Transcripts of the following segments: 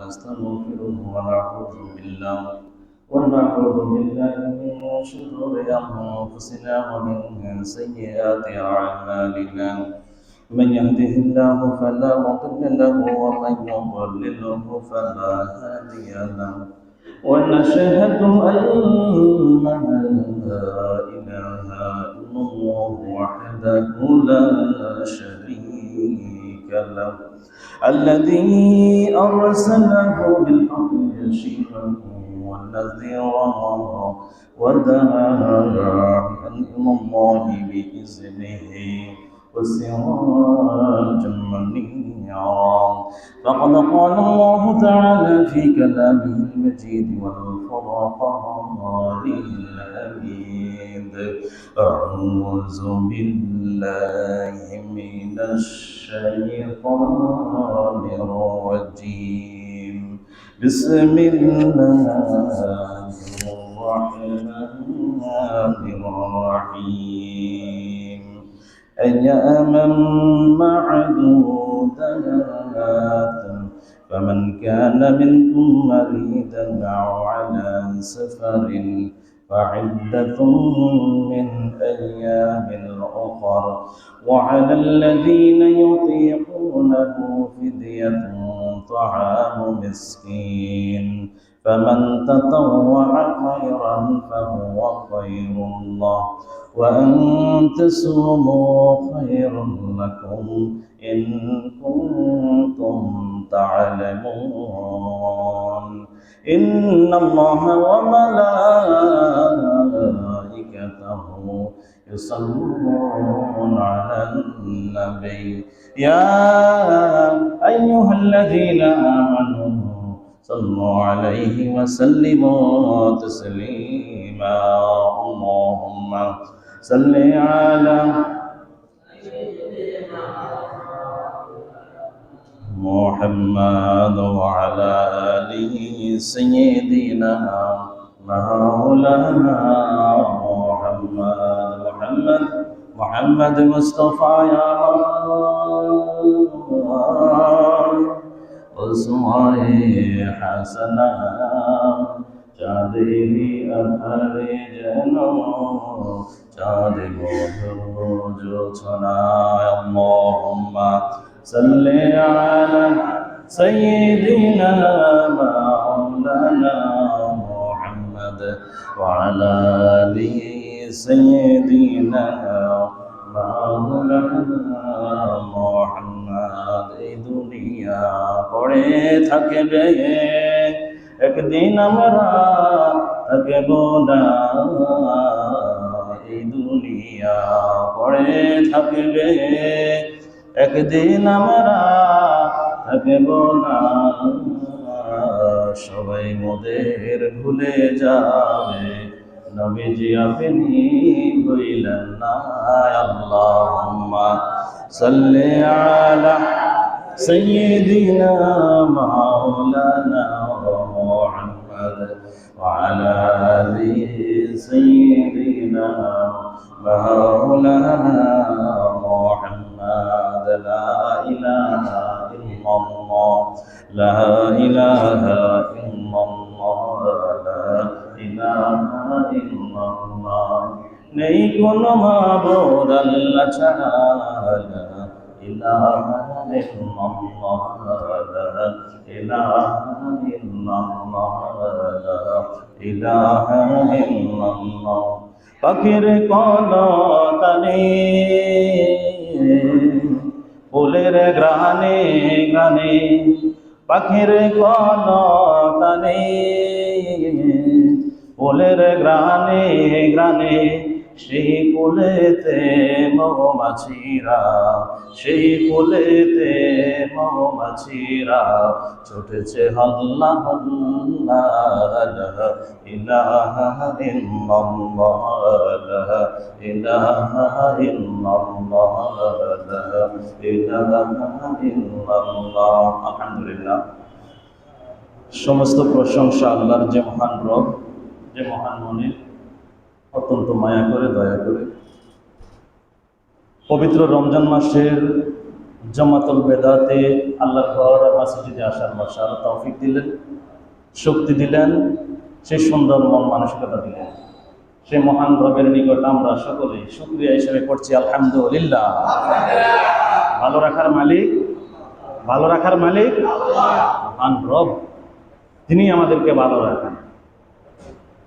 ونستغفره ونعوذ بالله من شرور أنفسنا ومن سيئات أعمالنا. من يهده الله فلا مضل له ومن يضلله فلا هادي له. ونشهد أن لا إله إلا الله وحده لا شريك له، الذي أرسله بالحق بشيرا ونذيرا وداعيا إلى الله بإذنه وسراجا منيرا. فقد قال الله تعالى في كلامه المجيد والفرقان الحميد: أعوذ بالله من الشيطان الرجيم. بسم الله الرحمن الرحيم. أياما معدودات، فمن كان منكم مريضا أو على سفر فعدة من أيام أخر. وعلى الذين يطيقونه فدية طعام مسكين، فمن تطوع خيرا فهو خير له، وأن تصوموا خير لكم إن كنتم تعلمون. إن الله وملائكته يصلون على النبي يا أيها الذين آمنوا صلوا عليه وسلموا تسليما. اللهم صل على محمد وعلى آله سيدنا مولانا محمد مصطفى يا أسوة حسنة চাঁদেরি আধারে যেন চাঁদ মধুর জোছনায়। আল্লাহুম্মা সাল্লি আলা সাইয়্যিদিনা মাওলানা মুহাম্মদ ওয়া আলা আলি সাইয়্যিদিনা মাওলানা মুহাম্মদ। এই দুনিয়া পড়ে থাকবে, একদিন আমরা থাকব না। এই দুনিয়া পড়ে থাকবে, একদিন আমরা থাকব না। সবাই মোদের ভুলে যাবে, নবীজি আপনি হইলেন না। আল্লাহুম্মা সাল্লি আলা সাইয়্যিদিনা মাওলানা محمد وعلى آل سيدنا مولانا محمد. لا إله إلا الله، لا إله إلا الله، لا إله إلا الله। নেই কোনো মাবুদ আল্লাহ ছাড়া, লা ইলাহা ইল্লাল্লাহ, লা ইলাহা ইল্লাল্লাহ, লা ইলাহা ইল্লাল্লাহ। পাখির কলতানে, ফুলের গ্রানে গ্রানে, পাখির কলতানে, ফুলের গ্রানে গ্রানে, সেই ফুলেতে মৌমাছিরা, সেই ফুলেতে মৌমাছিরা ছুটেছে হল্লা হল্লা। লা ইলাহা ইল্লাল্লাহ, লা ইলাহা ইল্লাল্লাহ, লা ইলাহা ইল্লাল্লাহ। আলহামদুলিল্লাহ, সমস্ত প্রশংসা আল্লাহর, যে মহান রব, যে মহান মনির, অত্যন্ত মায়া করে দয়া করে পবিত্র রমজান মাসের জামাতুল বেদাতে আল্লাহর ঘর মসজিদে আসার বসার তৌফিক দিলেন, শক্তি দিলেন, সেই সুন্দর মন মানসিকতা দিলেন। সেই মহান রবের নিকট আমরা সকলে শুকরিয়া হিসেবে করছি আলহামদুলিল্লাহ। ভালো রাখার মালিক মহান রব, তিনি আমাদেরকে ভালো রাখেন।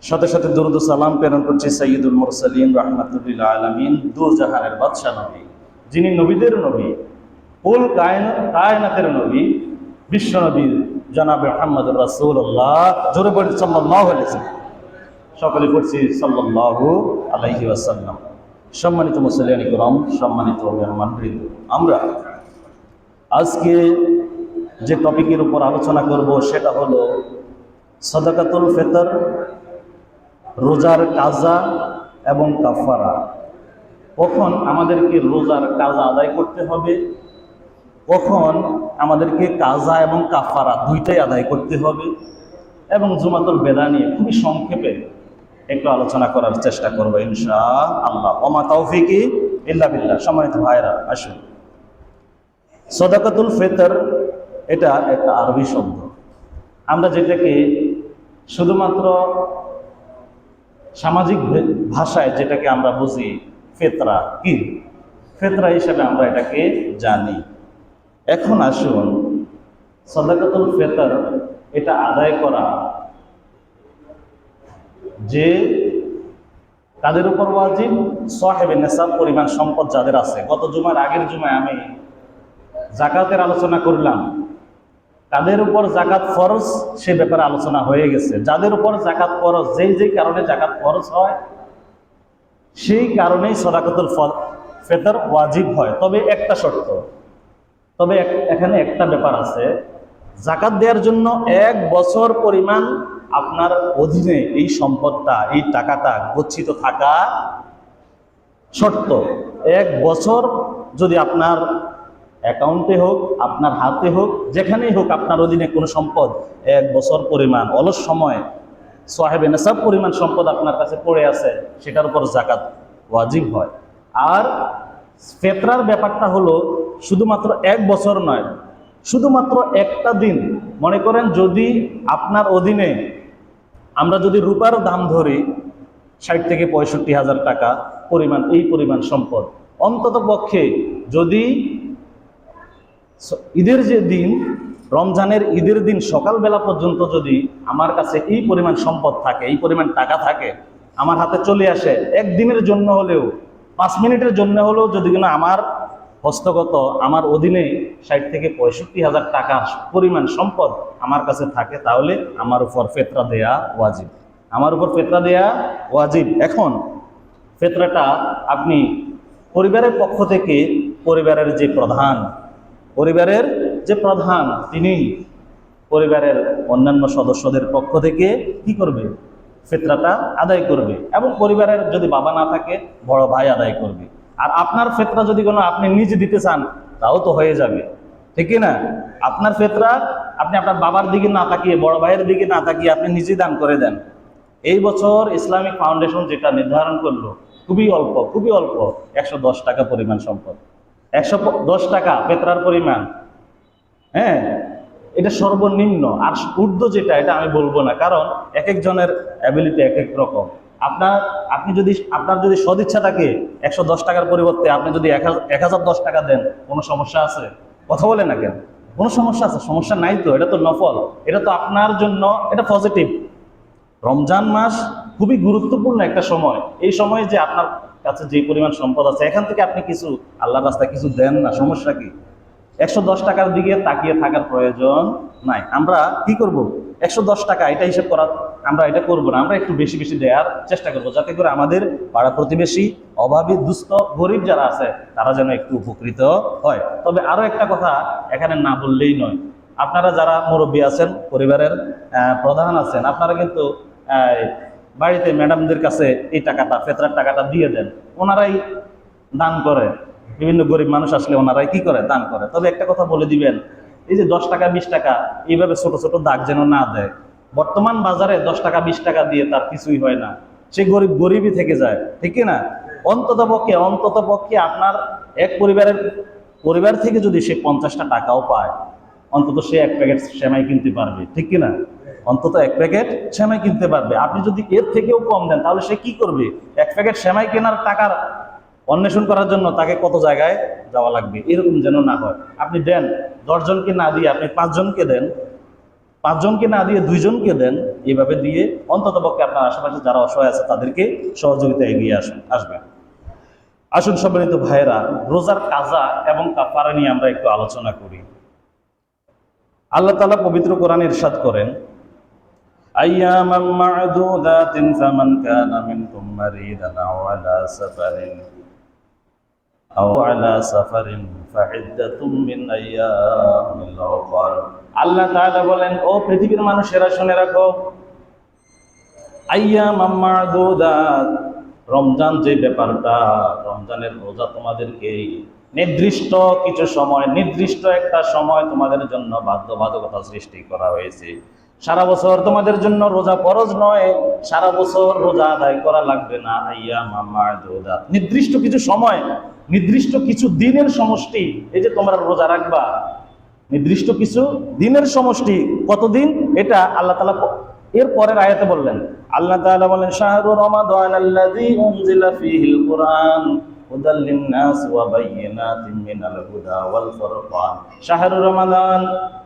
সাথে সাথে দুরূদ ও সালাম প্রেরণ করছি সাইয়্যিদুল মুরসালিন রাহমাতুল লিল আলামিন, দু জাহানের বাদশা নবী, যিনি নবীদের নবী, কুল কায়নাতের নবী, বিশ্ব নবী জনাবে মুহাম্মদুর রাসূলুল্লাহ। জোরে বলি সাল্লাল্লাহু আলাইহি ওয়াসাল্লাম। সকলে পড়ছি সাল্লাল্লাহু আলাইহি ওয়াসাল্লাম। সম্মানিত মুসলিয়ান কিরাম, সম্মানিত মেহমানবৃন্দ, আমরা আজকে যে টপিকের উপর আলোচনা করব সেটা হলো সাদাকাতুল ফিতর, রোজার কাজা এবং কাফারা। কখন আমাদেরকে রোজার কাজা আদায় করতে হবে, কখন আমাদেরকে কাজা এবং কাফারা দুইটাই আদায় করতে হবে, এবং জুমাতুল বেদা নিয়ে খুবই সংক্ষেপে একটু আলোচনা করার চেষ্টা করবো ইনশাআল্লাহ। ওমা তাওফিকি ইল্লা বিল্লাহ। সম্মানিত ভাইরা, আসুন। সাদাকাতুল ফিতর এটা একটা আরবি শব্দ, আমরা যেটাকে শুধুমাত্র সামাজিক ভাষায় যেটাকে আমরা বুঝি ফিতরা, কি ফিতরা হিসেবে আমরা এটাকে জানি। এখন আসুন, সাদাকাতুল ফিতর এটা আদায় করা যে তাদের উপর ওয়াজিব, সাহেবে নেসাব পরিমাণ সম্পদ যাদের আছে। গত জুমার আগের জুমায় আমি যাকাতের আলোচনা করলাম, তাদের উপর জাকাত ফরজ সে ব্যাপারে আলোচনা হয়ে গেছে। যাদের উপর জাকাত ফরজ, যেই কারণে জাকাত ফরজ হয় সেই কারণেই সাদাকাতুল ফিতর ওয়াজিব হয়। তবে একটা শর্ত, তবে এখানে একটা ব্যাপার আছে, জাকাত দেওয়ার জন্য 1 বছর পরিমাণ আপনার অধীনে এই সম্পদটা, এই টাকাটা গচ্ছিত থাকা শর্ত। 1 বছর যদি আপনার অ্যাকাউন্টে হোক, আপনার হাতে হোক, যেখানেই হোক, আপনার অধীনে কোনো সম্পদ 1 বছর পরিমাণ অলস সময় সাহেবে নেসাব পরিমাণ সম্পদ আপনার কাছে পড়ে আছে, সেটার উপর জাকাত ওয়াজিব হয়। আর ফিতরার ব্যাপারটা হলো শুধুমাত্র 1 বছর নয়, শুধুমাত্র একটা দিন। মনে করেন যদি আপনার অধীনে আমরা যদি রূপার দাম ধরি 60 থেকে 65,000 টাকা পরিমাণ, এই পরিমাণ সম্পদ, অন্তত পক্ষে যদি ঈদের যে দিন, রমজানের ঈদের দিন সকালবেলা পর্যন্ত যদি আমার কাছে এই পরিমাণ সম্পদ থাকে, এই পরিমাণ টাকা থাকে, আমার হাতে চলে আসে, একদিনের জন্য হলেও, 5 মিনিটের জন্য হলেও যদি কিনা আমার হস্তগত, আমার অধীনে 60 থেকে 65,000 টাকা পরিমাণ সম্পদ আমার কাছে থাকে, তাহলে আমার উপর ফিতরা দেয়া ওয়াজিব, আমার উপর ফিতরা দেয়া ওয়াজিব। এখন ফিতরাটা আপনি পরিবারের পক্ষ থেকে, পরিবারের যে প্রধান তিনি পরিবারের অন্যান্য সদস্যদের পক্ষ থেকে কি করবে, ফিতরাটা আদায় করবে। এবং পরিবারের যদি বাবা না থাকে, বড় ভাই আদায় করবে। আর আপনার ফিতরা যদি কোনো আপনি নিজে দিতে চান, তাও তো হয়ে যাবে, ঠিক না? আপনার ফিতরা আপনি আপনার বাবার দিকে না তাকিয়ে, বড় ভাইয়ের দিকে না তাকিয়ে আপনি নিজে দান করে দেন। এই বছর ইসলামিক ফাউন্ডেশন যেটা নির্ধারণ করলো, খুবই অল্প 110 টাকা পরিমাণ সম্পদ, 110 টাকা ফিতরার পরিমাণ। হ্যাঁ, এটা সর্বনিম্ন। আর ঊর্ধ্ব যেটা, এটা আমি বলবো না, কারণ এক একজনের অ্যাবিলিটি এক এক রকম। আপনার যদি সদিচ্ছা থাকে 110 টাকার পরিবর্তে আপনি যদি 1010 টাকা দেন, কোনো সমস্যা আছে? কথা বলে না কেন? কোনো সমস্যা আছে? সমস্যা নাই তো, এটা তো নফল, এটা তো আপনার জন্য এটা পজিটিভ। রমজান মাস খুবই গুরুত্বপূর্ণ একটা সময়। এই সময় যে আপনার কাছে যে পরিমাণ সম্পদ আছে, এখান থেকে আপনি কিছু আল্লাহর রাস্তায় কিছু দেন না, সমস্যা কি? 110 টাকার দিকে তাকিয়ে থাকার প্রয়োজন নাই। আমরা কি করব, 110 টাকা এটা হিসেব করা, আমরা এটা করব না। আমরা একটু বেশি বেশি দেওয়ার চেষ্টা করব, যাতে করে আমাদের পাড়া প্রতিবেশী, অভাবী, দুস্থ, গরিব যারা আছে, তারা যেন একটু উপকৃত হয়। তবে আরো একটা কথা এখানে না বললেই নয়, আপনারা যারা মুরব্বী আছেন, পরিবারের প্রধান আছেন, আপনারা কিন্তু বাড়িতে ম্যাডামদের কাছে এই টাকাটা, ফিতরার টাকাটা দিয়ে দেন। ওনারাই দান করে, বিভিন্ন গরিব মানুষ আসলে ওনারাই কি করে, দান করে। তবে একটা কথা বলে দিবেন, এই যে 10 টাকা 20 টাকা এইভাবে ছোট ছোট দাগ যেন না দেয়। বর্তমান বাজারে 10 টাকা 20 টাকা দিয়ে তার কিছুই হয় না, সে গরিবই থেকে যায়, ঠিক না? অন্তত পক্ষে আপনার এক পরিবারের পরিবার থেকে যদি সে 50টা টাকাও পায়, অন্তত সে 1 প্যাকেট সেমাই কিনতে পারবে, ঠিক কিনা? অন্তত 1 প্যাকেট সেমাই কিনতে পারবে। আপনি যদি এর থেকেও কম দেন তাহলে সে কি করবে? 1 প্যাকেট সেমাই কেনার টাকার অন্বেষণ করার জন্য তাকে কত জায়গায় যাওয়া লাগবে। এরকম যেন না হয়। আপনি দেন 10 জনকে না দিয়ে আপনি 5 জনকে দেন, 5 জনকে না দিয়ে 2 জনকে দেন। এইভাবে দিয়ে অন্তত পক্ষে আপনার আশেপাশে যারা অসহায় আছে তাদেরকে সহযোগিতা এগিয়ে আসবে। আসুন সম্মানিত ভাইয়েরা, রোজার কাজা এবং কাফারা নিয়ে আমরা একটু আলোচনা করি। আল্লাহ তাআলা পবিত্র কোরআনে ইরশাদ করেন, আইয়ামান মা'দুদাতিন ফামান কানা মিনকুম মারিদান আও আলা সাফারিন ফাইদ্দাতুম মিন আইয়ামিল উখর। আল্লাহ তাআলা বলেন, ও পৃথিবীর মানুষেরা শুনে রাখো, আইয়ামান মা'দুদাত, রমজান যে ব্যাপারটা, রমজানের রোজা তোমাদেরকে নির্দিষ্ট কিছু সময়, নির্দিষ্ট একটা সময় তোমাদের জন্য বাধ্যবাধকতা সৃষ্টি করা হয়েছে। সারা বছর তোমাদের জন্য রোজা ফরজ নয়, সারা বছর রোজা আদায় করা লাগবে না। আইয়ামাম মা'দুদাত, নির্দিষ্ট কিছু সময়, নির্দিষ্ট কিছু দিনের সমষ্টি। এই যে তোমরা রোজা রাখবা, নির্দিষ্ট কিছু দিনের সমষ্টি। কতদিন? এটা আল্লাহ তাআলা এর পরের আয়াতে বললেন। আল্লাহ তাআলা বলেন, শাহরু রমাদান আল্লাযী উনজিলা ফীহিল কুরআন হুদাল লিন-নাস ওয়া বায়্যিনাতিন মিনাল হুদা ওয়াল ফুরকান। শাহরু রমাদান,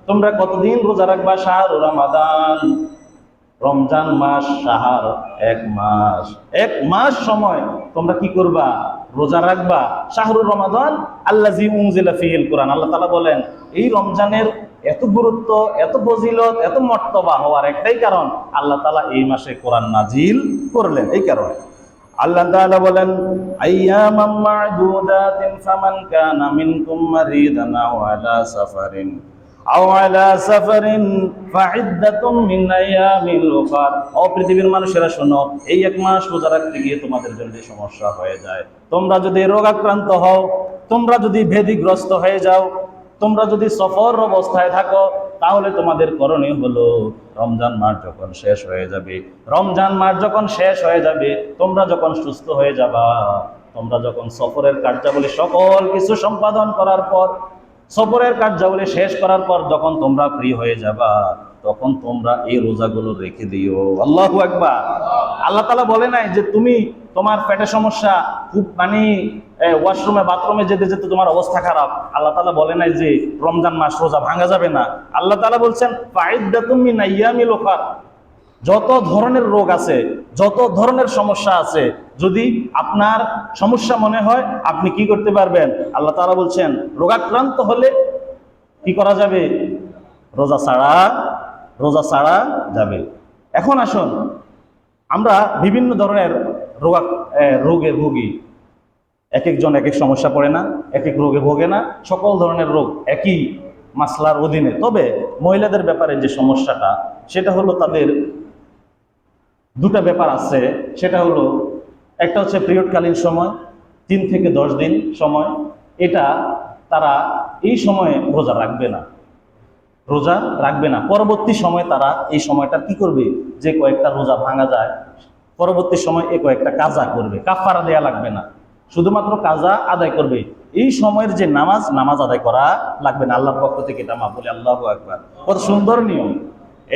তোমরা কতদিন রোজা রাখবা? শাহরু রমাদান, রমজান মাস, শাহর 1 মাস, 1 মাস সময় তোমরা কি করবা? রোজা রাখবা। শাহরুর রমাদান আল্লাযী উনজিলা ফীহিল কুরআন। আল্লাহ তাআলা বলেন, এই রমজানের এত গুরুত্ব, এত ফজিলত, এত মর্তবা হওয়ার একটাই কারণ, আল্লাহ তাআলা এই মাসে কোরআন নাজিল করলেন। এই কারণে আল্লাহ তাআলা বলেন, আইয়ামাম মা'দুদাতিন ফামান কানা মিনকুম মারিদান আও আলা সাফারিন ফাইদ্দাতুম মিন আইয়ামিল উখর। ও পৃথিবীর মানুষেরা শোনো, এই 1 মাস রোজা রাখতে গিয়ে তোমাদের জন্য সমস্যা হয়ে যায়। তোমরা যদি রোগাক্রান্ত হও, তোমরা যদি ব্যাধিগ্রস্ত হয়ে যাও, তোমরা যদি সফর অবস্থায় থাকো, তাহলে তোমাদের করণীয় হলো, রমজান মাস যখন শেষ হয়ে যাবে, রমজান মাস যখন শেষ হয়ে যাবে, তোমরা যখন সুস্থ হয়ে যাবা, তোমরা যখন সফরের কার্যাবলী সকল কিছু সম্পাদন করার পর, সফরের কার্যাবলী শেষ করার পর যখন তোমরা ফ্রি হয়ে যাবা, তখন তোমরা এই রোজাগুলো রেখে দিও। আল্লাহু আকবার। আল্লাহ তাআলা বলে নাই যে তুমি তোমার পেটের সমস্যা, খুব ওয়াশরুমে বাথরুমে যেতে যেতে তোমার অবস্থা খারাপ, আল্লাহ তাআলা বলে নাই যে রমজান মাস রোজা ভাঙা যাবে না। আল্লাহ তাআলা বলছেন, ফাইদ্দাতুম মিন আইয়ামিল উখর। যত ধরনের রোগ আছে, যত ধরনের সমস্যা আছে, যদি আপনার সমস্যা মনে হয়, আপনি কি করতে পারবেন? আল্লাহ তাআলা বলছেন, রোগাক্রান্ত হলে কি করা যাবে? রোজা ছাড়া যাবে। এখন আসুন, আমরা বিভিন্ন ধরনের রোগে ভুগি। এক একজন এক এক সমস্যা পড়ে না, এক এক রোগে ভোগে না, সকল ধরনের রোগ একই মাসলার অধীনে। তবে মহিলাদের ব্যাপারে যে সমস্যাটা, সেটা হলো তাদের 2টা ব্যাপার আছে। সেটা হলো, একটা হচ্ছে পিরিয়ডকালীন সময়, 3 থেকে 10 দিন সময়। এটা তারা এই সময়ে রোজা রাখবে না। পরবর্তী সময় তারা এই সময়টা কি করবে? যে কয়েকটা রোজা ভাঙা যায়, পরবর্তী সময় এই কয়েকটা কাজা করবে। কাফারা দেয়া লাগবে না, শুধুমাত্র কাজা আদায় করবে। এই সময়ের যে নামাজ আদায় করা লাগবে না, আল্লাহর পক্ষ থেকে এটা মা বলে। আল্লাহু আকবার। কত সুন্দর নিয়ম।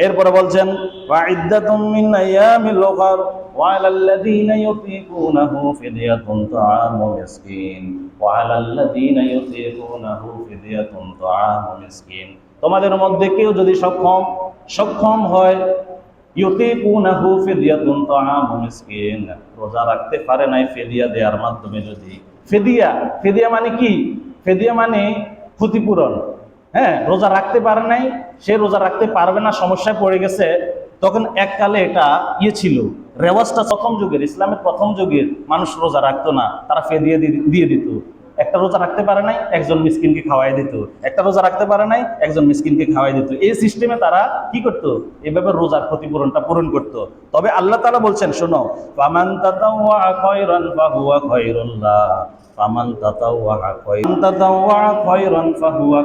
এরপরে বলছেন, ওয়াইদ্দাতুম মিন আইয়ামিল উখর ওয়া আলাল্লাযীনা ইউতিকুনাহু ফিদিয়াতুন তাআমু মিসকিন ওয়া আলাল্লাযীনা ইউতিকুনাহু ফিদিয়াতুন তাআমু মিসকিন। তোমাদের মধ্যে কেউ যদি সক্ষম হয়, ইউতিকুনাহু ফিদিয়াতুন তাআমু মিসকিন, রোজা রাখতে পারে নাই, ফিদিয়া দেওয়ার মাধ্যমে যদি, ফিদিয়া মানে কি? ফিদিয়া মানে ক্ষতিপূরণ। হ্যাঁ, রোজা রাখতে পারে নাই, সে রোজা রাখতে পারবে না, সমস্যায় পড়ে গেছে। তখন এককালে এটা ছিল, রেওয়াজটা প্রথম যুগের, ইসলামের প্রথম যুগের মানুষ রোজা রাখতো না, তারা ফিদিয়া দিয়ে দিত। একটা রোজা রাখতে পারে নাই, একজন মিসকিনকে খাওয়াই দিত। একটা রোজা রাখতে পারে নাই, একজন মিসকিনকে খাওয়াই দিত। এই সিস্টেমে তারা কি করত? এইভাবে রোজার ক্ষতিপূরণটা পূরণ করত। তবে আল্লাহ তাআলা বলছেন, শোনো, ফামান তাতাওয়া খায়রান ফাহুয়া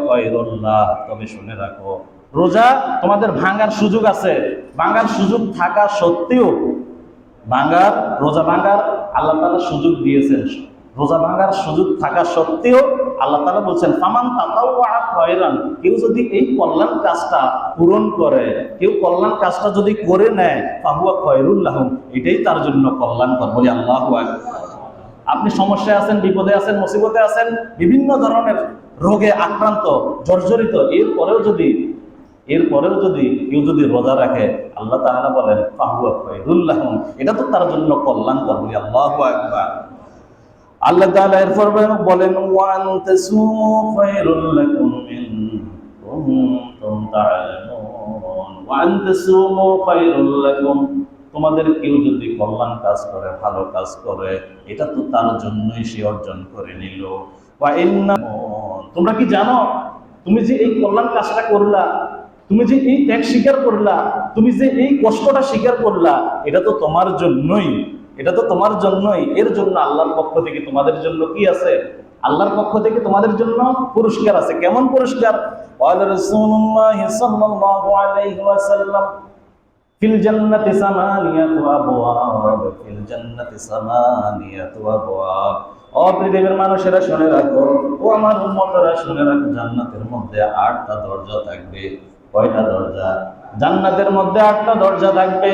খায়রুল্লাহ, তবে শুনে রাখো, রোজা তোমাদের ভাঙার সুযোগ আছে। ভাঙার সুযোগ থাকা সত্ত্বেও, রোজা ভাঙার আল্লাহ তাআলা সুযোগ দিয়েছেন। রোজা ভাঙার সুযোগ থাকা সত্ত্বেও আল্লাহ তাআলা বলছেন ফামান তাতাওয়া খায়রান, কেউ যদি এই কল্যাণ কাজটা পূরণ করে, কেউ কল্যাণ কাজটা যদি করে নেয়, ফাহুয়া খায়রুল লাহুম, এটাই তার জন্য কল্যাণকর। বলি আল্লাহু আকবার। আপনি সমস্যায় আছেন, বিপদে আছেন, মুসিবতে আছেন, বিভিন্ন ধরনের রোগে আক্রান্ত, জর্জরিত, এরপরেও যদি কেউ যদি রোজা রাখে, আল্লাহ তাআলা বলেন ফাহুয়া খায়রুল লাহুম, এটা তো তার জন্য কল্যাণকর। বলি আল্লাহু আকবার। আল্লাহ তাআলা এরপর বলেন ওয়া আনতাসুমু খায়রুল লাকুম ইন কুনতুম তা'লামুন, ওয়া আনতাসুমু খায়রুল লাকুম, তোমাদের কেউ যদি কল্যাণ কাজ করে, ভালো কাজ করে, এটা তো তার জন্যই সে অর্জন করে নিল। ওয়া ইন্না, তোমরা কি জানো, তুমি যে এই কল্যাণ কাজটা করলা, তুমি যে এই ত্যাগ স্বীকার করলা, তুমি যে এই কষ্টটা স্বীকার করলা, এটা তো তোমার জন্যই, এটা তো তোমার জন্যই। এর জন্য আল্লাহর পক্ষ থেকে তোমাদের জন্য কি আছে? আল্লাহর পক্ষ থেকে তোমাদের জন্য পুরস্কার আছে। কেমন পুরস্কার? ক্বালা রাসূলুল্লাহ সাল্লাল্লাহু আলাইহি ওয়াসাল্লাম ফিল জান্নাতি সামানিয়াতু আবওয়াব, ফিল জান্নাতি সামানিয়াতু আবওয়াব। ও পৃথিবীর মানুষেরা শুনে রাখো, ও আমার উম্মতরা শুনে রাখো, জান্নাতের মধ্যে 8টা দরজা থাকবে। কয়টা দরজা? জান্নাতের মধ্যে 8টা দরজা থাকবে।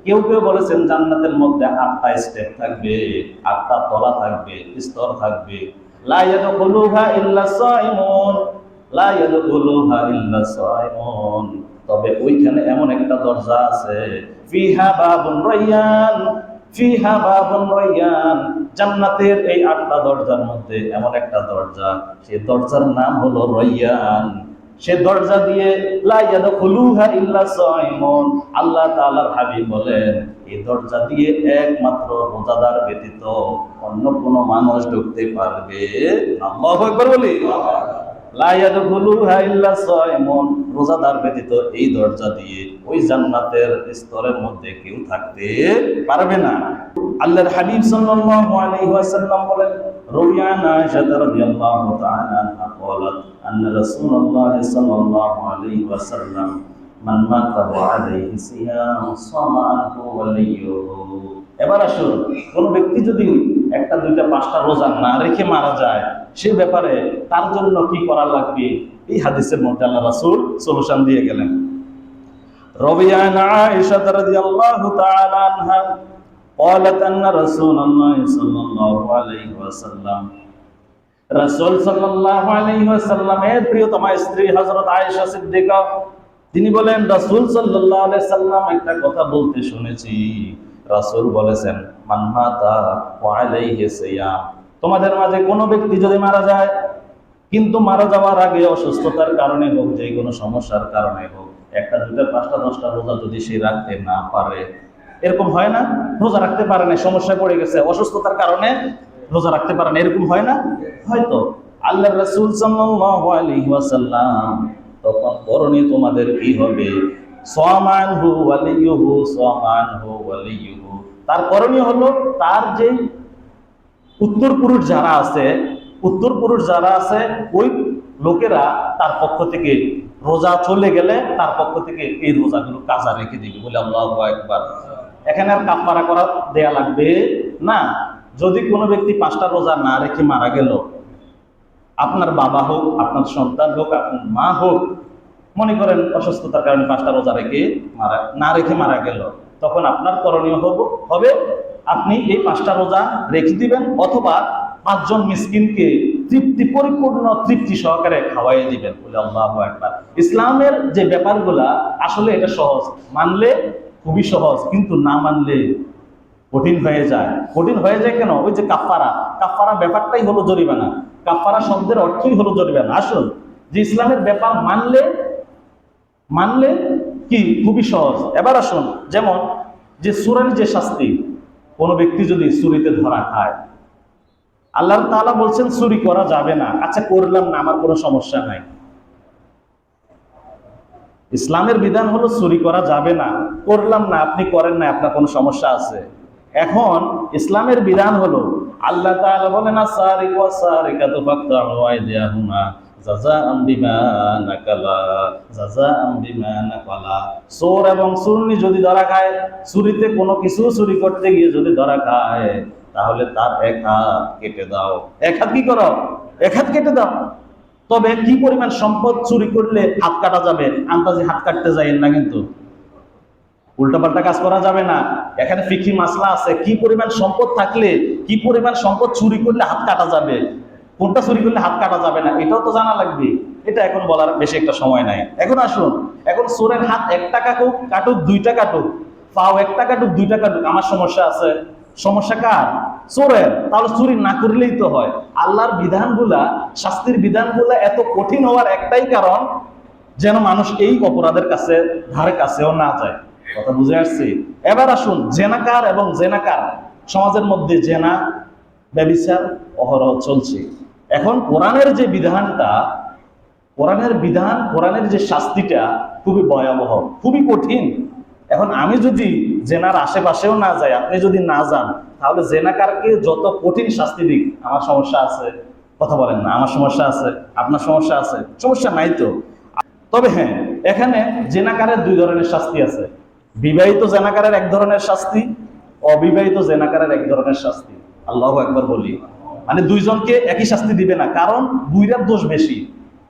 কেউ কেউ বলেছেন জান্নাতের মধ্যে 8টা স্টেপ থাকবে, 8টা তলা থাকবে, স্তর থাকবে। লা ইয়াদখুলুহা ইল্লা সাইমুন, লা ইয়াদখুলুহা ইল্লা সাইমুন। তবে ওইখানে এমন একটা দরজা আছে, ফিহা বাবুন রায়্যান, ফিহা বাবুন রায়্যান, জান্নাতের এই 8টা দরজার মধ্যে এমন একটা দরজা, সেই দরজার নাম হলো রায়্যান। সে দরজা দিয়ে লা ইয়াদখুলুহা ইল্লা সাইমুন, আল্লাহ তাআলার হাবিব বলেন এই দরজা দিয়ে একমাত্র রোজাদার ব্যতীত অন্য কোনো মানুষ ঢুকতে পারবে। আল্লাহু আকবার বলি। লা ইয়াদখুলুহা ইল্লা সাইমুন, রোজাদার ব্যতীত এই দরজা দিয়ে ওই জান্নাতের স্তরের মধ্যে কেউ থাকতে পারবে না। আল্লাহর হাবিব সাল্লাল্লাহু আলাইহি ওয়াসাল্লাম বলেন রুয়ান আয়েশা রাদিয়াল্লাহু তাআলা আনহা قالت أن رسول الله صلى الله عليه وسلم من مات وعليه صيام صام عنه وليه। এবার আসুন, কোন ব্যক্তি যদি একটা, দুইটা, 5টা রোজা না রেখে মারা যায়, সে ব্যাপারে তার জন্য কি করা লাগবে? এই হাদিসের মধ্যে আল্লাহ রাসূল সলিউশন দিয়ে গেলেন। রবিয়ান আয়েশা রাদিয়াল্লাহু তাআলা আনহা قالت أن رسول الله صلى الله عليه وسلم, রাসূল সাল্লাল্লাহু আলাইহি ওয়াসাল্লামের প্রিয়তমা স্ত্রী হযরত আয়েশা সিদ্দিকা, তিনি বলেন রাসূল সাল্লাল্লাহু আলাইহি সাল্লাম একটা কথা বলতে শুনেছি। রাসূল বলেছেন মান মাতা ওয়া আলাইহি সিয়াম, তোমাদের মাঝে কোনো ব্যক্তি যদি মারা যায়, কিন্তু মারা যাওয়ার আগে অসুস্থতার কারণে হোক, যে কোনো সমস্যার কারণে হোক, একটা, দুইটা, 5টা, 10টা রোজা যদি সে রাখতে না পারে, এরকম হয় না? রোজা রাখতে পারে না, সমস্যায় পড়ে গেছে, অসুস্থতার কারণে রোজা রাখতে পারে না, এরকম হয় না? হয়তো আল্লাহর রাসূল সাল্লাল্লাহু আলাইহি ওয়াসাল্লাম তখন করণীয় তোমাদের কি হবে? সামানহু ওয়ালিয়ুহু, সামানহু ওয়ালিয়ুহু, তার করণীয় হলো তার যে উত্তর পুরুষ যারা আছে ওই লোকেরা তার পক্ষ থেকে রোজা চলে গেলে তার পক্ষ থেকে এই রোজাগুলো কাজা রেখে দিবে। বলে আল্লাহু আকবার। এখানে আর কাফারা করা দেয়া লাগবে না। যদি কোনো ব্যক্তি 5টা রোজা না রেখে মারা গেল, আপনার বাবা হোক, আপনার সন্তান হোক, আপনার মা হোক, মনে করেন অসুস্থতার কারণে 5টা রোজা না রেখে মারা গেল, তখন আপনার করণীয় হবে আপনি এই 5টা রোজা রেখে দিবেন, অথবা 5 জন মিসকিনকে পরিপূর্ণ তৃপ্তি সহকারে খাওয়াই দিবেন। বলে আল্লাহু আকবার। ইসলামের যে ব্যাপারগুলা আসলে এটা সহজ, মানলে খুবই সহজ, কিন্তু না মানলে কঠিন হয়ে যায়। কেন? ওই যে কাফারা ব্যাপারটাই হলো জরিমানা। কাফারা শব্দের অর্থই হলো জরিমানা। আসুন, যে ইসলামের ব্যাপার মানলে কি খুবই সহজ। এবার আসুন, যেমন যে চুরির যে শাস্তি, কোনো ব্যক্তি যদি চুরিতে ধরা খায়, আল্লাহ তাআলা বলছেন চুরি করা যাবে না। আচ্ছা, করলাম না, আমার কোনো সমস্যা নাই। ইসলামের বিধান হলো চুরি করা যাবে না, করলাম না, আপনি করেন না, আপনার কোনো সমস্যা আছে। এখন ইসলামের বিধান হলো আল্লাহ তাআলা বলেন আস-সারিকু ওয়াস-সারিকাতু ফাকতাউ আইদিয়াহুমা জাযাআম বিমা নাকালা। চোর এবং চুরনি যদি ধরা খায়, চুরিতে কোনো কিছু চুরি করতে গিয়ে যদি ধরা খায়, তাহলে তার এক হাত কেটে দাও। এক হাত কি করো? এক হাত কেটে দাও। তবে কি পরিমাণ সম্পদ চুরি করলে হাত কাটা যাবে, আন্দাজে হাত কাটতে যাই না, কিন্তু উল্টাপাল্টা কাজ করা যাবে না। এখানে ফিকহি মাসলা আছে, কি পরিমাণ সম্পদ থাকলে, কি পরিমাণ সম্পদ চুরি করলে হাত কাটা যাবে, কোনটা চুরি করলে হাত কাটা যাবে না, এটাও তো জানা লাগবে। এটা এখন বলার বেশি একটা সময় নাই। এখন আসুন, এখন চোরের হাত একটা কাটুক, কাটুক দুইটা কাটুক, পাও একটা কাটুক দুইটা কাটুক, আমার সমস্যা আছে? সমস্যা কার? চোরের। তাহলে চুরি না করলেই তো হয়। আল্লাহর বিধানগুলা, শাস্তির বিধানগুলা এত কঠিন হওয়ার একটাই কারণ, যেন মানুষ এই অপরাধের কাছে ধারে কাছেও না যায়। কথা বুঝে আসছি? এবার আসুন, জেনাকার এবং জেনাকার, সমাজের মধ্যে জেনা ব্যভিচার অহরহ চলছে। এখন কোরআনের যে বিধানটা, কোরআনের বিধান, কোরআনের যে শাস্তিটা খুবই ভয়াবহ, খুবই কঠিন। এখন আমি যদি জেনার আশেপাশেও না যাই, আপনি যদি না যান, তাহলে জেনাকারকে যত কঠিন শাস্তি দিক, আমার সমস্যা আছে? কথা বলেন না, আমার সমস্যা আছে? আপনার সমস্যা আছে? সমস্যা নাই তো। তবে হ্যাঁ, এখানে জেনাকারের দুই ধরনের শাস্তি আছে। বিবাহিত জেনাকারের এক ধরনের শাস্তি, অবিবাহিত জেনাকারের এক ধরনের শাস্তি। আল্লাহু আকবার বলি। মানে দুইজনকে একই শাস্তি দিবে না, কারণ বুইরার দোষ বেশি।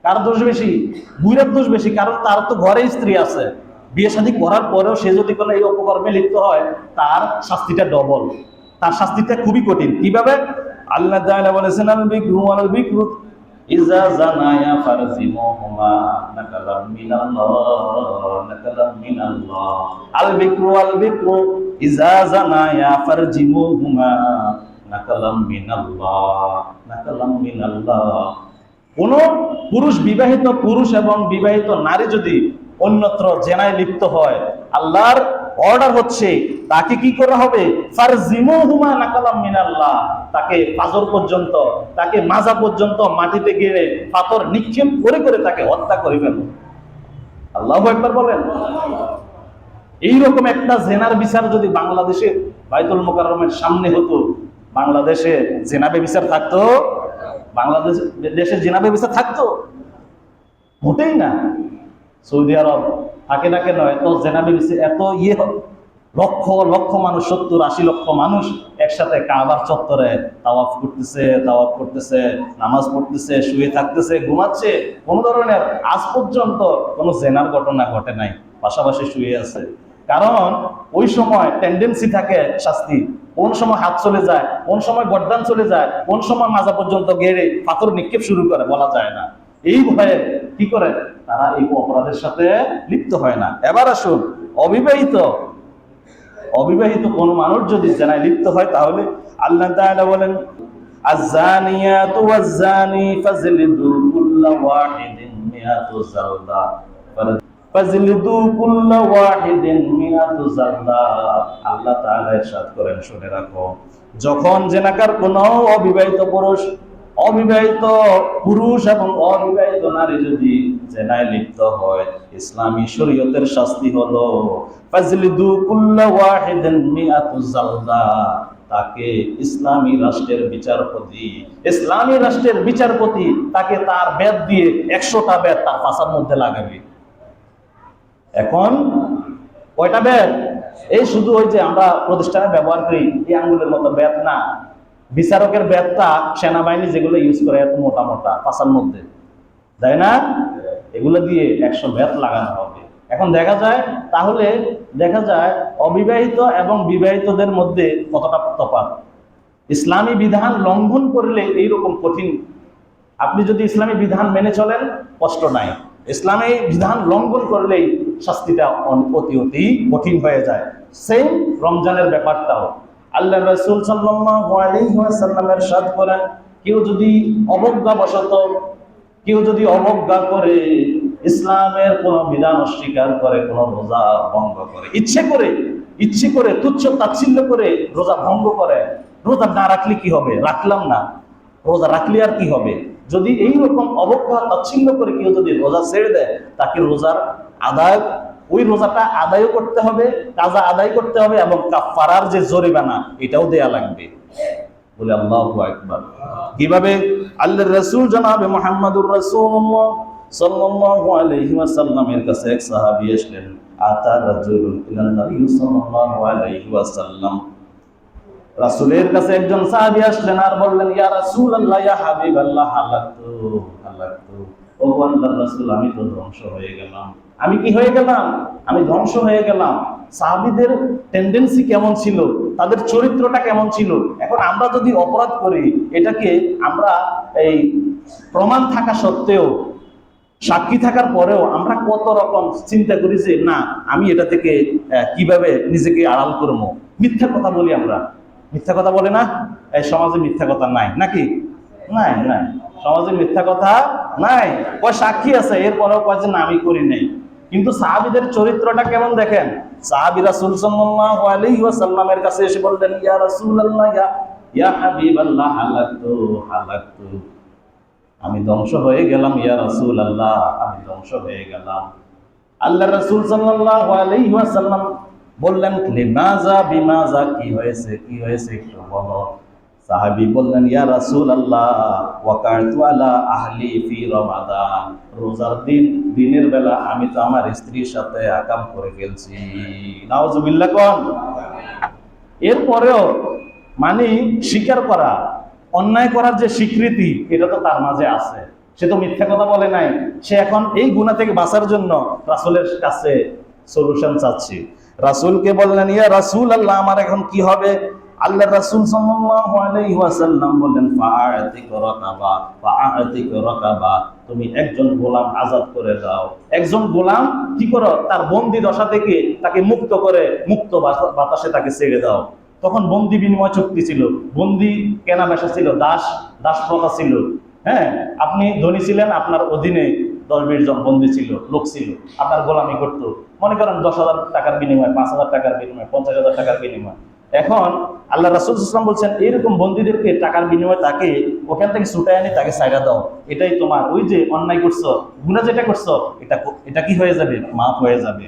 কার দোষ বেশি? বুইরার দোষ বেশি, কারণ তার তো ঘরে স্ত্রী আছে। বিয়ে শাদী করার পরেও সে যদি কোনো এই অপকর্মে লিপ্ত হয়, তার শাস্তিটা ডবল, তার শাস্তিটা খুবই কঠিন। কিভাবে? আল্লাহ তাআলা বলেছেন, আল বিকরু ওয়াল বিকরু ইজা জানায়া ফারজিমুহুমা নাকালাম মিনাল্লাহ, নাকালাম মিনাল্লাহ। আল বিকরু ওয়াল বিকরু ইজা জানায়া ফারজিমুহুমা নাকালাম মিনাল্লাহ, নাকালাম মিনাল্লাহ। কোন পুরুষ, বিবাহিত পুরুষ এবং বিবাহিত নারী যদি অন্যত্র জেনায় লিপ্ত হয়, আল্লাহর অর্ডার হচ্ছে তাকে কি করা হবে? ফারজিমুহুমা নাকালাম মিনাল্লাহ। তাকে পাথর পর্যন্ত, তাকে মাজা পর্যন্ত মাটিতে গেড়ে পাথর নিক্ষেপ করে করে তাকে হত্যা করে ফেলো। আল্লাহু আকবার বলেন। এইরকম একটা জেনার বিচার যদি বাংলাদেশে বাইতুল মোকাররমের সামনে হতো, বাংলাদেশে জেনাবে বিচার থাকতো? বাংলাদেশ দেশে জেনাবে বিচার থাকতো? মোটেই না। সৌদি আরব থাকে না কেন, এত জেনাবে বিচার, এত লক্ষ লক্ষ মানুষ, 70-80 লক্ষ মানুষ একসাথে কাবার চত্বরে তাওয়াফ করতেছে, নামাজ পড়তেছে, শুয়ে থাকতেছে, ঘুমাচ্ছে। কোন ধরনের আজ পর্যন্ত কোনো জেনার ঘটনা ঘটে নাই, পাশাপাশি শুয়ে আছে। কারণ ওই সময় টেন্ডেন্সি থাকে শাস্তি, কোন সময় হাত চলে যায়, কোন সময় গর্দান চলে যায়, কোন সময় মাজা পর্যন্ত গেড়ে পাথর নিক্ষেপ শুরু করে, বলা যায় না। এই ভয়ে কি করে তারা এই অপরাধের সাথে লিপ্ত হয় না। এবার আসুন, অবিবাহিত কোন মানুষ যদি জেনায় লিপ্ত হয়, তাহলে আল্লাহ তাআলা বলেন, আয-যানিয়াতু ওয়াজ-যানি ফাজলিদু কুল্লা ওয়াহিদিন মিআতু জালদা, ফাজলিদু কুল্লা ওয়াহিদিন মিআতু জালদা। আল্লাহ তাআলা ইরশাদ করেন, শুনে রাখো, যখন জেনাকার কোন অবিবাহিত পুরুষ এবং অবিবাহিত নারী যদি জেনায় লিপ্ত হয়, ইসলামী শরীয়তের শাস্তি হলো ফাজলিদু কুল্লা ওয়াহিদিন মিআতু জালদা। তাকে ইসলামী রাষ্ট্রের বিচারপতি তাকে তার বেত দিয়ে 100টা বেত তার পাছার মধ্যে লাগাবে। এখন কয়টা বেত? এই শুধু ওই যে আমরা প্রতিষ্ঠানে ব্যবহার করি এই আঙ্গুলের মতো বেত না, বিচারকের বেতটা সেনাবাহিনী যেগুলো ইউজ করে এত মোটা মোটা পাছার মধ্যে, তাই না? এগুলো দিয়ে 100 বেত লাগানো হবে। এখন দেখা যায় অবিবাহিত এবং বিবাহিতদের মধ্যে কতটা তফাৎ। ইসলামী বিধান লঙ্ঘন করলে এইরকম কঠিন, আপনি যদি ইসলামী বিধান মেনে চলেন কষ্ট নাই, ইসলামী বিধান লঙ্ঘন করলেই শাস্তিটা অতি কঠিন হয়ে যায়। সেম রমজানের ব্যাপারটাও আল্লাহ রাসূল সাল্লাল্লাহু আলাইহি ওয়াসাল্লাম ইরশাদ করেন, কেউ যদি অবজ্ঞা করে, ইসলামের কোন বিধান অস্বীকার করে, কোন রোজা ভঙ্গ করে, ইচ্ছে করে তুচ্ছ তাচ্ছিল্য করে রোজা ভঙ্গ করে, রোজা না রাখলে কি হবে? রাখলাম না, রোজা রাখলে আর কি হবে? যদি এইরকম অবজ্ঞা তাচ্ছিল্য করে কেউ যদি রোজা ছেড়ে দেয়, তাকে ওই রোজাটা আদায় করতে হবে, কাজা আদায় করতে হবে, এবং কাফারার যে জরিমানা এটাও দেয়া লাগবে। বলে আল্লাহু আকবার। কিভাবে? আল্লাহর রাসূল জনাবে মুহাম্মদুর রাসূলুল্লাহ সাল্লাল্লাহু আলাইহি ওয়াসাল্লামের কাছে এক সাহাবী আসলেন। আতা রাজুলুন ইলান নবী সাল্লাল্লাহু আলাইহি ওয়াসাল্লাম, রাসূলের কাছে একজন সাহাবী আসলেন আর বললেন, ইয়া রাসূলুল্লাহ, ইয়া হাবিবাল্লাহ, হালাকতু হালাকতু। ও আল্লাহর রাসূল, আমি তো ধ্বংস হয়ে গেলাম। আমি কি হয়ে গেলাম? আমি ধ্বংস হয়ে গেলাম। সাহাবীদের টেন্ডেন্সি কেমন ছিল, তাদের চরিত্রটা কেমন ছিল। এখন আমরা যদি অপরাধ করি, এটাকে আমরা এই প্রমাণ থাকা সত্ত্বেও, সাক্ষী থাকার পরেও আমরা কত রকম চিন্তা করি যে না, আমি এটা থেকে কিভাবে নিজেকে আড়াল করবো। মিথ্যা কথা বলি আমরা, মিথ্যা কথা বলে না? এই সমাজে মিথ্যা কথা নাই নাকি? নাই, নাই, সমাজে মিথ্যা কথা নাই। কয় সাক্ষী আছে, এরপরেও কয় যে না, আমি করি নাই। কিন্তু সাহাবীদের চরিত্রটা কেমন দেখেন। সাহাবী রাসূল সাল্লাল্লাহু আলাইহি ওয়াসাল্লামের কাছে এসে বললেন, ইয়া রাসূলুল্লাহ, ইয়া হাবিবাল্লাহ, হালাকতু হালাকতু। আমি ধ্বংস হয়ে গেলাম ইয়া রাসূলুল্লাহ, আমি ধ্বংস হয়ে গেলাম। আল্লাহর রাসূল সাল্লাল্লাহু আলাইহি ওয়াসাল্লাম বললেন, লিমাযা বিমাযা, কি হয়েছে, কি হয়েছে একটু বলো। সাহাবী বললেন, ইয়া রাসূলুল্লাহ, ওয়াকারতু আলা আহলি ফি রমাদান। রোজার দিন, দিনের বেলা আমি তো আমার স্ত্রীর সাথে আকাম করে ফেলছি। নাউজুবিল্লাহ কোন। এরপরেও মানে স্বীকার করা, অন্যায় করার যে স্বীকৃতি, এটা তো তার মাঝে আছে। সে তো মিথ্যা কথা বলে নাই। সে এখন এই গুনাহ থেকে বাঁচার জন্য রাসূলের কাছে সলিউশন চাচ্ছে। রাসূলকে বললেন, ইয়া রাসূলুল্লাহ, আমার এখন কি হবে? আল্লাহর রাসূল সাল্লাল্লাহু আলাইহি ওয়াসাল্লাম বললেন, ফাআতিক রাকাবা, ফাআতিক রাকাবা। তুমি একজন গোলাম আজাদ করে দাও। একজন গোলাম কি করো, তার বন্দী দশা থেকে তাকে মুক্ত করে মুক্ত বাতাসে তাকে ছেড়ে দাও। তখন বন্দি বিনিময় চুক্তি ছিল, বন্দি কেনা বেচা ছিল, দাস প্রথা ছিল। হ্যাঁ, আপনি ধনী ছিলেন, আপনার অধীনে 10-20 জন বন্দি ছিল, লোক ছিল, আপনার গোলামি করতো। মনে করেন 10,000 টাকার বিনিময়, 5,000 টাকার বিনিময়, 50,000 টাকার বিনিময়। এখন আল্লাহ রাসূল সাল্লাল্লাহু আলাইহি ওয়াসাল্লাম বলছেন, এইরকম বন্দীদেরকে টাকার বিনিময়ে তাকে ওখান থেকে ছুটায় আনি, তাকে ছাইড়া দাও। এটাই তোমার ওই যে অন্যায় করছো, গুনাহ যেটা করছো, এটা কি হয়ে যাবে? মাফ হয়ে যাবে।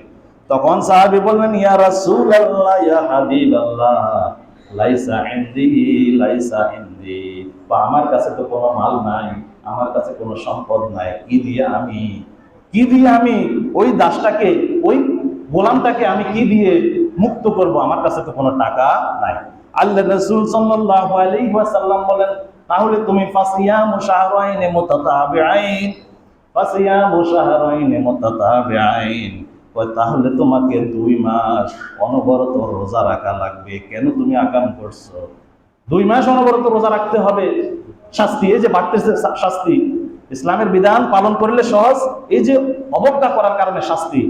তখন সাহাবী বললেন, ইয়া রাসূলুল্লাহ, ইয়া হাবিবাল্লাহ, লাইসা ইনদি, লাইসা ইনদি। আমার কাছে তো কোনো মাল নাই, আমার কাছে কোনো সম্পদ নাই। কি দিয়ে আমি ওই দাসটাকে, ওই গোলামটাকে আমি কি দিয়ে মুক্ত করব? আমার কাছে তো কোনো টাকা নাই। আল্লাহর রাসূল সাল্লাল্লাহু আলাইহি ওয়াসাল্লাম বলেন, তাহলে তুমি ফাসিয়ামু শাহরাইন মুতাতাবিআইন, ফাসিয়ামু শাহরাইন মুতাতাবিআইন। তাহলে তোমাকে 2 মাস অনবরত রোজা রাখা লাগবে। কেন তুমি আকাম করছো? 2 মাস অনবরত রোজা রাখতে হবে। শাস্তি, এই যে বাড়তেছে শাস্তি, ইসলামের বিধান পালন করলে সহজ, এই যে অবজ্ঞা করার কারণে শাস্তি।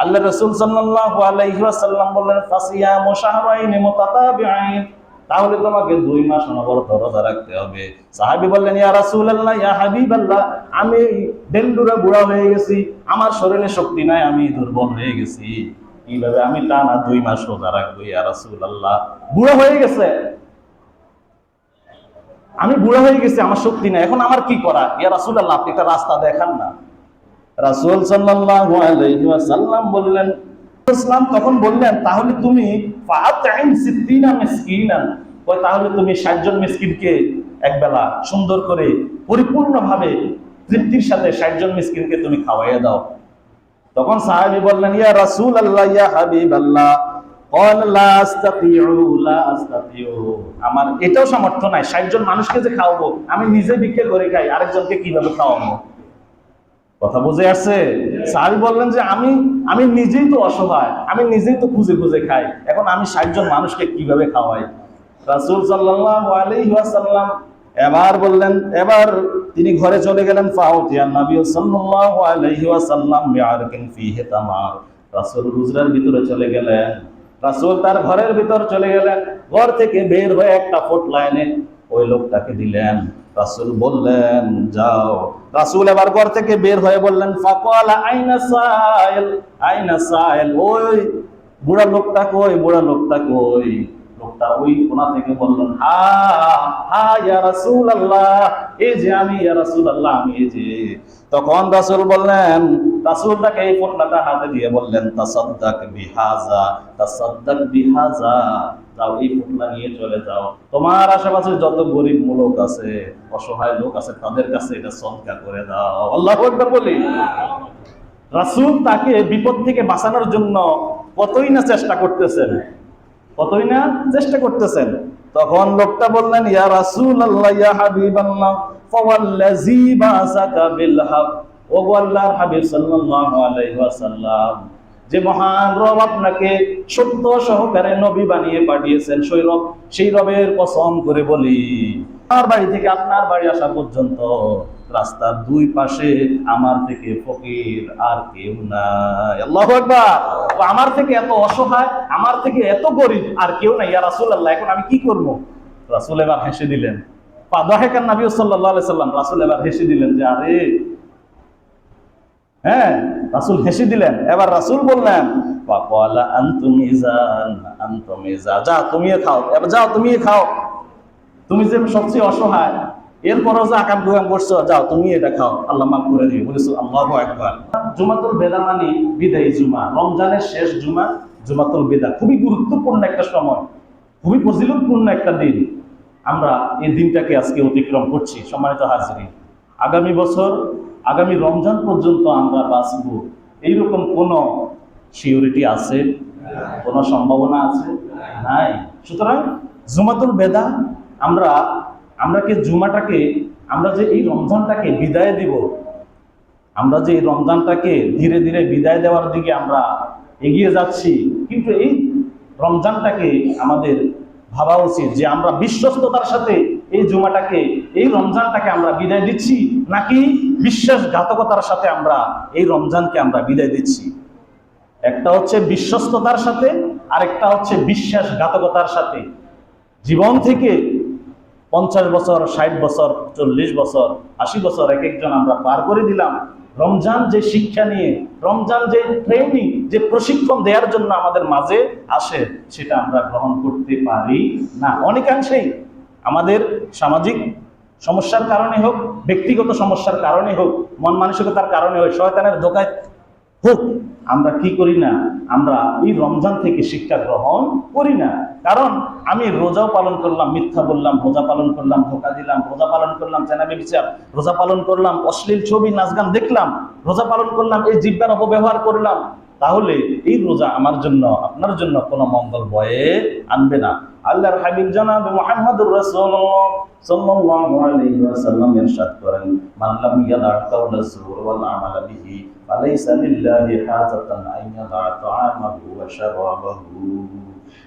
আল্লাহ রাসূল সাল্লাল্লাহু আলাইহি ওয়াসাল্লাম বললেন, ফাসিয়ামু শাহরাইন মুতাতাবিআইন। তাহলে তোমাকে 2 মাস অনবরত রোজা রাখতে হবে। সাহাবী বললেন, ইয়া রাসূলুল্লাহ, ইয়া হাবিবাল্লাহ, আমি ডেন্ডুরা বুড়া হয়ে গেছি, আমার শরীরে শক্তি নাই, আমি দুর্বল হয়ে গেছি, কিভাবে আমি টানা 2 মাস রোজা রাখবো ইয়া রাসূলুল্লাহ? বুড়া হয়ে গেছে, আমি বুড়া হয়ে গেছি, আমার শক্তি নাই, এখন আমার কি করা? ইয়া রাসূলুল্লাহ, আপনি একটা রাস্তা দেখান না। রাসূল সাল্লাল্লাহু আলাইহি ওয়াসাল্লাম বললেন, ইসলাম তখন বললেন, তাহলে তুমি ফাআতইম 60 মিসকিনান। তাহলে তুমি 60 জন মিসকিনকে একবেলা সুন্দর করে পরিপূর্ণভাবে তৃপ্তির সাথে 60 জন মিসকিনকে তুমি খাওয়াইয়া দাও। তখন সাহাবী বললেন, ইয়া রাসূলুল্লাহ, ইয়া হাবিবাল্লাহ, ক্বাল লা আস্তাতিউ, লা আস্তাতিউ। আমার এটাও সামর্থ্য নাই, 60 জন মানুষকে যে খাওয়াবো, আমি নিজে ভিক্ষা করে খাই, আরেকজনকে কিভাবে খাওয়াবো? কথা বুঝে আসছে? সাহাবী বললেন যে আমি নিজেই তো অসহায়, আমি নিজেই তো খুঁজে খুঁজে খাই, এখন আমি 60 জন মানুষকে কিভাবে খাওয়াই? রাসূল সাল্লাল্লাহু আলাইহি ওয়াসাল্লাম এবার বললেন, এবার তিনি ঘরে চলে গেলেন। ফাউতিয়ান নবী সাল্লাল্লাহু আলাইহি ওয়াসাল্লাম বিআরকিন ফিহি তামার। রাসূল হুজরার ভিতরে চলে গেলেন, রাসূল তার ঘরের ভিতর চলে গেলেন, ঘর থেকে বের হয়ে একটা পোটলা এনে ওই লোকটাকে দিলেন। রাসূল বললেন, যাও। রাসূল এবার ঘর থেকে বের হয়ে বললেন, ফাকালা আইনা সাইল, আইনা সাইল, ওই বুড়া লোকটা কই, বুড়া লোকটা কই? লোকটা ওই কোণা থেকে বললেন, হা হা ইয়া রাসূলুল্লাহ, এই যে আমি, ইয়া রাসূলুল্লাহ, আমি এই যে। তখন রাসূল বললেন, রাসূল তাকে এই পোটলাটা হাতে দিয়ে বললেন, তাসাদদাক বিহাযা, তাসাদদাক বিহাযা, যাও এই পোটলা নিয়ে চলে যাও, তোমার আশেপাশে যত গরিব লোক আছে, অসহায় লোক আছে, তাদের কাছে এটা সদকা করে দাও। আল্লাহু আকবার বলি। রাসূল তাকে বিপদ থেকে বাঁচানোর জন্য কতই না চেষ্টা করতেছেন, কতই না চেষ্টা করতেছেন। তখন লোকটা বললেন, ইয়া রাসূলুল্লাহ, ইয়া হাবিবাল্লাহ, ফাওয়াল্লাযী বাসাকা বিল হক, ও আল্লাহর হাবিব সাল্লাল্লাহু আলাইহি ওয়াসাল্লাম, যে মহান রব আপনাকে সত্য সহকারে নবী বানিয়ে পাঠিয়েছেন, সেই রবের কসম করে বলি, আমার বাড়ি থেকে আপনার বাড়ি আসা পর্যন্ত রাস্তার দুই পাশে আমার থেকে ফকির আর কেউ নাই। আল্লাহু আকবার। আমার থেকে এত অসহায়, আমার থেকে এত গরিব আর কেউ নাই, ইয়া রাসূলুল্লাহ, এখন আমি কি করব? রাসূল এবার হেসে দিলেন। ফাদাহাকান নবী সাল্লাল্লাহু আলাইহি সাল্লাম, রাসূল এবার হেসে দিলেন যে আরে, হ্যাঁ, রাসূল হেসে দিলেন। এবার রাসূল বললেন, ফাকালা আনতুম ইজান, আনতুম ইজা, যাও তুমি খাও, এবার যাও তুমি খাও, তুমি যে সবচেয়ে অসহায়, এরপরও যে আকাম কুকাম করছো, যাও তুমি এটা খাও, আল্লাহ মাফ করে দিবে। বলেছো আল্লাহু আকবার। জুমাতুল বিদা মানে বিদায়ী জুমা, রমজানের শেষ জুমা, জুমাতুল বিদা খুবই গুরুত্বপূর্ণ একটা সময়, খুবই ফজিলতপূর্ণ একটা দিন। আমরা এই দিনটাকে আজকে অতিক্রম করছি। সম্মানিত হাজিরিন, আগামী বছর, আগামী রমজান পর্যন্ত আমরা বাঁচবো এইরকম কোনো সিউরিটি আছে? কোনো সম্ভাবনা আছে? নাই। সুতরাং জুমাতুল বিদা, আমরা কি জুমাটাকে, আমরা যে এই রমজানটাকে বিদায় দিব, আমরা যে এই রমজানটাকে ধীরে ধীরে বিদায় দেওয়ার দিকে আমরা এগিয়ে যাচ্ছি, কিন্তু এই রমজানটাকে আমাদের ভাবা উচিত যে আমরা বিশ্বস্ততার সাথে এই জুমাটাকে, এই রমজানটাকে আমরা বিদায় দিচ্ছি, নাকি বিশ্বাসঘাতকতার সাথে আমরা এই রমজানকে আমরা বিদায় দিচ্ছি। একটা হচ্ছে বিশ্বস্ততার সাথে, আরেকটা হচ্ছে বিশ্বাসঘাতকতার সাথে। জীবন থেকে 50 বছর, 60 বছর, 40 বছর, 80 বছর এক একজন আমরা পার করে দিলাম রমজান যে শিক্ষা নিয়ে, রমজান যে ট্রেনিং, যে প্রশিক্ষণ দেওয়ার জন্য আমাদের মাঝে আসে, সেটা আমরা গ্রহণ করতে পারি না। অনেকাংশেই আমাদের সামাজিক সমস্যার কারণে হোক, ব্যক্তিগত সমস্যার কারণে হোক, মন মানসিকতার কারণে হোক, শয়তানের ধোঁকায় হোক, আমরা কি করি না, আমরা এই রমজান থেকে শিক্ষা গ্রহণ করি না। কারণ আমি রোজাও পালন করলাম, মিথ্যা বললাম, রোজা পালন করলাম, ধোঁকা দিলাম, রোজা পালন করলাম, জেনাবে বিচার, রোজা পালন করলাম, অশ্লীল ছবি নাচ গান দেখলাম, রোজা পালন করলাম, এই জিহ্বার অপব্যবহার করলাম, তাহলে এই রোজা আমার জন্য, আপনার জন্য কোনো মঙ্গল বয়ে আনবে না। আল্লাহর হাবিব জনাব মুহাম্মদুর রাসূলুল্লাহ সাল্লাল্লাহু আলাইহি ওয়াসাল্লাম ইরশাদ করেন, মান লাম ইয়াদা কাওলা যুর ওয়াল আমালা বিহি ফালাইসা লিল্লাহি হাজাতান আন ইয়াদা তাআমাহু ওয়া শারাবাহু।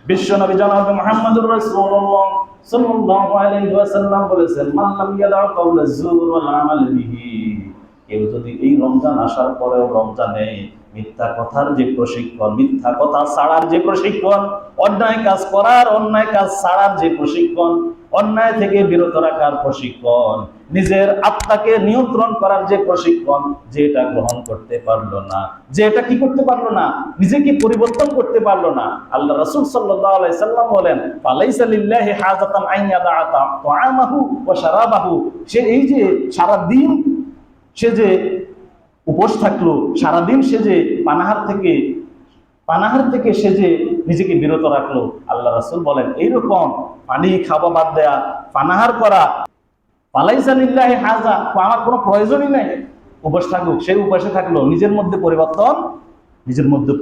বিশ্বনবী জনাব মুহাম্মদুর রাসূলুল্লাহ সাল্লাল্লাহু আলাইহি ওয়াসাল্লাম বলেছেন, মান লাম ইয়াদা কাওলা যুর ওয়াল আমালা বিহি, কেউ যদি এই রমজান আসার পরেও রমজানে মিথ্যা কথার যে প্রশিক্ষণ, মিথ্যা কথা ছাড়ার যে প্রশিক্ষণ, অন্যায় কাজ করার, অন্যায় কাজ ছাড়ার যে প্রশিক্ষণ, অন্যায় থেকে বিরত রাখার প্রশিক্ষণ, নিজের আত্মাকে নিয়ন্ত্রণ করার যে প্রশিক্ষণ, যেটা গ্রহণ করতে পারলো না, যেটা কি করতে পারলো না, নিজেকে পরিবর্তন করতে পারলো না, আল্লাহ রাসূল সাল্লাল্লাহু আলাইহি সাল্লাম বলেন, ফালাইসা লিল্লাহি হাজাতান আন ইয়াদা তাআমাহু ওয়া শারাবাহু, সে এই যে সারা দিন সে যে উপোস থাকলো, সারাদিন সে যে পানাহার থেকে সে যে নিজেকে বিরত রাখলো, আল্লাহ রাসূল বলেন এইরকম পানি খাওয়া বাদ দেয়া, পানাহার করা, ফালাইসা লিল্লাহি হাজা, আমার কোনো প্রয়োজনই নাই, উপোস থাকুক, সে উপোসে থাকলো, নিজের মধ্যে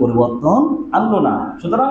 পরিবর্তন আনলো না। সুতরাং